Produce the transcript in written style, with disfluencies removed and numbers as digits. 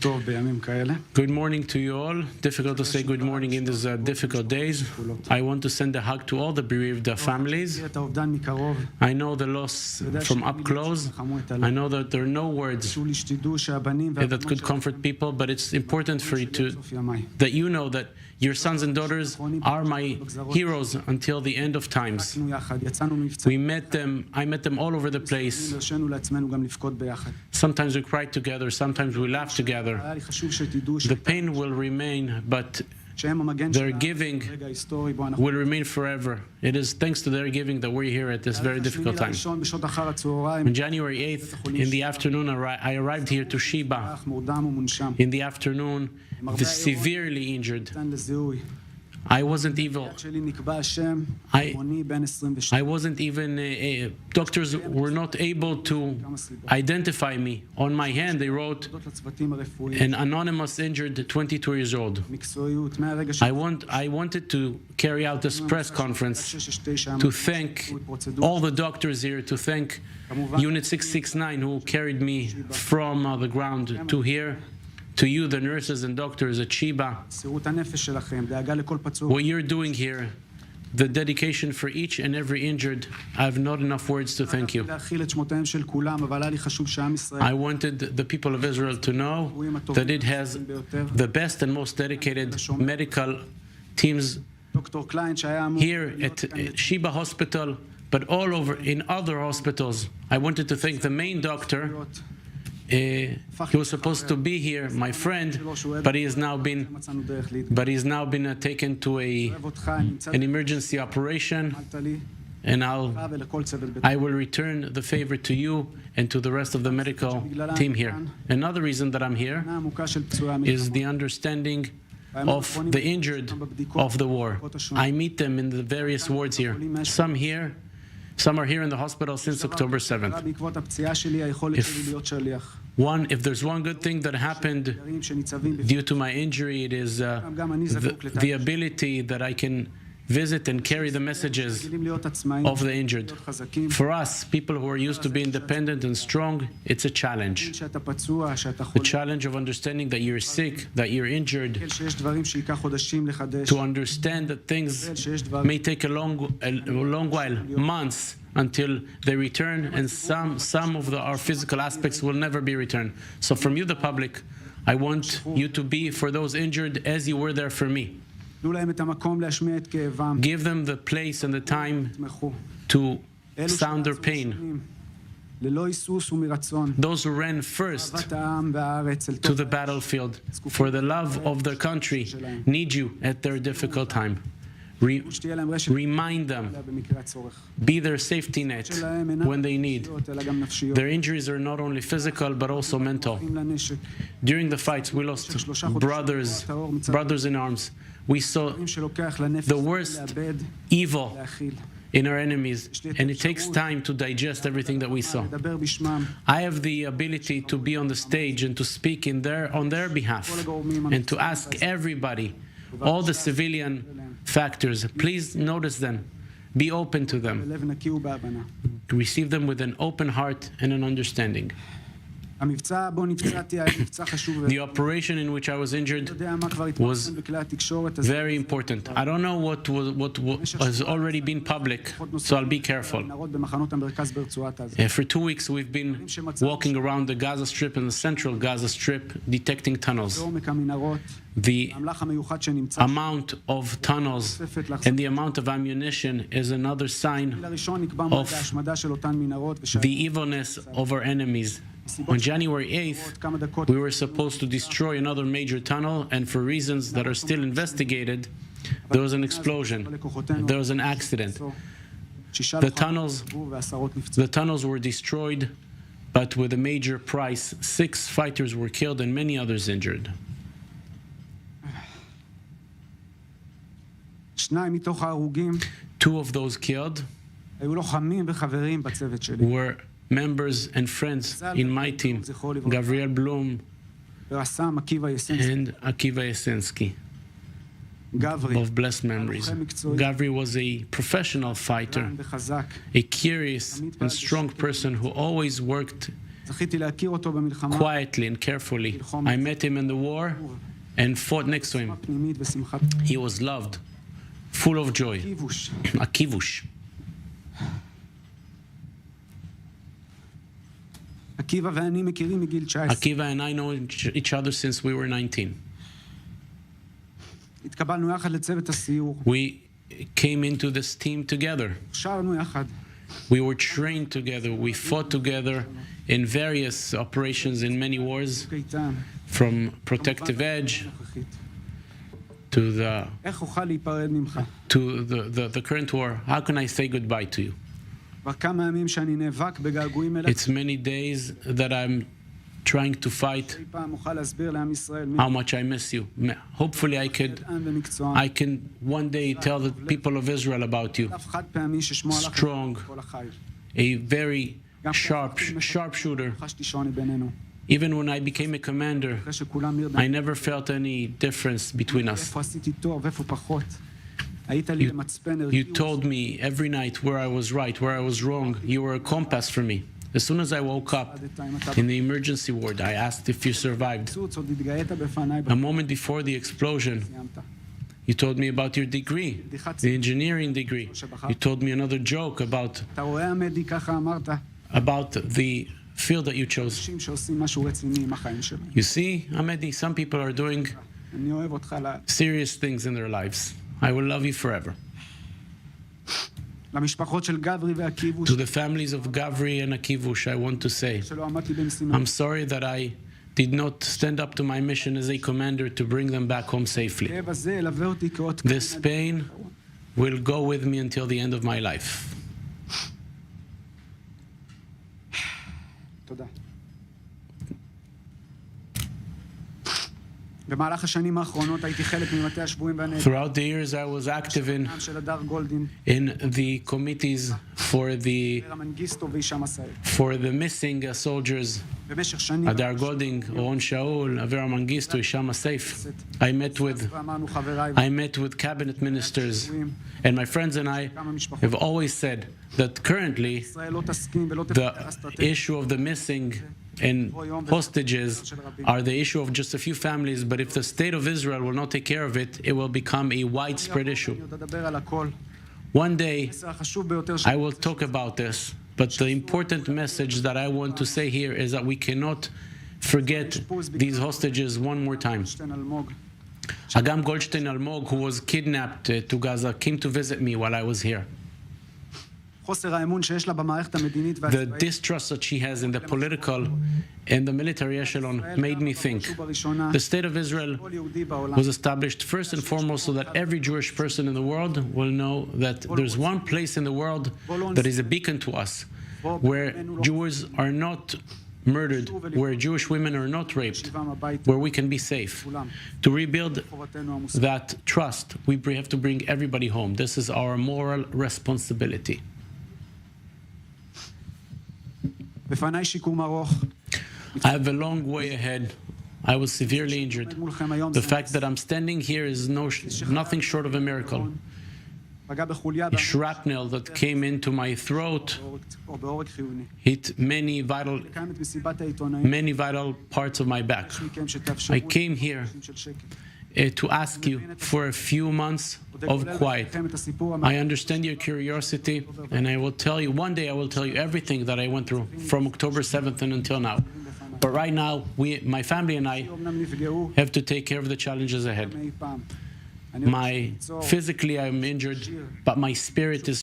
Good morning to you all. Difficult to say good morning in these difficult days. I want to send a hug to all the bereaved families. I know the loss from up close. I know that there are no words that could comfort people, but it's important for you that you know that your sons and daughters are my heroes until the end of times. I met them all over the place. Sometimes we cry together, sometimes we laugh together. The pain will remain, but their giving will remain forever. It is thanks to their giving that we're here at this very difficult time. On January 8th, in the afternoon, I arrived here to Sheba. In the afternoon, severely injured. I wasn't even, doctors were not able to identify me. On my hand, they wrote, an anonymous injured 22 years old. I wanted to carry out this press conference to thank all the doctors here, to thank Unit 669 who carried me from the ground to here, to you, the nurses and doctors at Sheba. What you're doing here, the dedication for each and every injured, I have not enough words to thank you. I wanted the people of Israel to know that it has the best and most dedicated medical teams here at Sheba Hospital, but all over in other hospitals. I wanted to thank the main doctor. He was supposed to be here, my friend, but he's now been taken to an emergency operation, and I will return the favor to you and to the rest of the medical team here. Another reason that I'm here is the understanding of the injured of the war. I meet them in the various wards here. Some are here in the hospital since October 7th. If there's one good thing that happened due to my injury, it is the ability that I can visit and carry the messages of the injured. For us, people who are used to be independent and strong, it's a challenge. The challenge of understanding that you're sick, that you're injured, to understand that things may take a long while, months, until they return, and some of our physical aspects will never be returned. So from you, the public, I want you to be for those injured as you were there for me. Give them the place and the time to sound their pain. Those who ran first to the battlefield for the love of their country need you at their difficult time. Remind them. Be their safety net when they need. Their injuries are not only physical but also mental. During the fights, we lost brothers in arms. We saw the worst evil in our enemies, and it takes time to digest everything that we saw. I have the ability to be on the stage and to speak on their behalf and to ask everybody, all the civilian factors, please notice them, be open to them, receive them with an open heart and an understanding. The operation in which I was injured was very important. I don't know what has already been public, so I'll be careful. For 2 weeks, we've been walking around the Gaza Strip and the central Gaza Strip, detecting tunnels. The amount of tunnels and the amount of ammunition is another sign of the evilness of our enemies. On January 8th, we were supposed to destroy another major tunnel, and for reasons that are still investigated, there was an explosion. There was an accident. The tunnels were destroyed, but with a major price. 6 fighters were killed and many others injured. 2 of those killed were members and friends in my team, Gabriel Blum and Akiva Yasensky, of blessed memories. Gavri was a professional fighter, a curious and strong person who always worked quietly and carefully. I met him in the war and fought next to him. He was loved, full of joy. A kivush. Akiva and I know each other since we were 19. We came into this team together. We were trained together. We fought together in various operations in many wars, from Protective Edge to the current war. How can I say goodbye to you? It's many days that I'm trying to fight how much I miss you. Hopefully I can one day tell the people of Israel about you. Strong, a very sharpshooter. Even when I became a commander, I never felt any difference between us. You told me every night where I was right, where I was wrong. You were a compass for me. As soon as I woke up in the emergency ward, I asked if you survived. A moment before the explosion, you told me about your degree, the engineering degree. You told me another joke about the field that you chose. You see, Amedi, some people are doing serious things in their lives. I will love you forever. To the families of Gavri and Akivush, I want to say, I'm sorry that I did not stand up to my mission as a commander to bring them back home safely. This pain will go with me until the end of my life. Throughout the years, I was active in the committees for the missing soldiers, Adar Golding, Oron Shaul, Avera Mengistu, Hisham Asseif. I met with cabinet ministers, and my friends and I have always said that currently the issue of the missing and hostages are the issue of just a few families, but if the state of Israel will not take care of it, it will become a widespread issue. One day, I will talk about this, but the important message that I want to say here is that we cannot forget these hostages one more time. Agam Goldstein Almog, who was kidnapped to Gaza, came to visit me while I was here. The distrust that she has in the political and the military echelon made me think. The State of Israel was established first and foremost so that every Jewish person in the world will know that there's one place in the world that is a beacon to us, where Jews are not murdered, where Jewish women are not raped, where we can be safe. To rebuild that trust, we have to bring everybody home. This is our moral responsibility. I have a long way ahead. I was severely injured. The fact that I'm standing here is nothing short of a miracle. A shrapnel that came into my throat hit many vital parts of my back. I came here to ask you for a few months of quiet. I understand your curiosity, and I will tell you, one day I will tell you everything that I went through from October 7th and until now. But right now, my family and I have to take care of the challenges ahead. Physically I'm injured, but my spirit is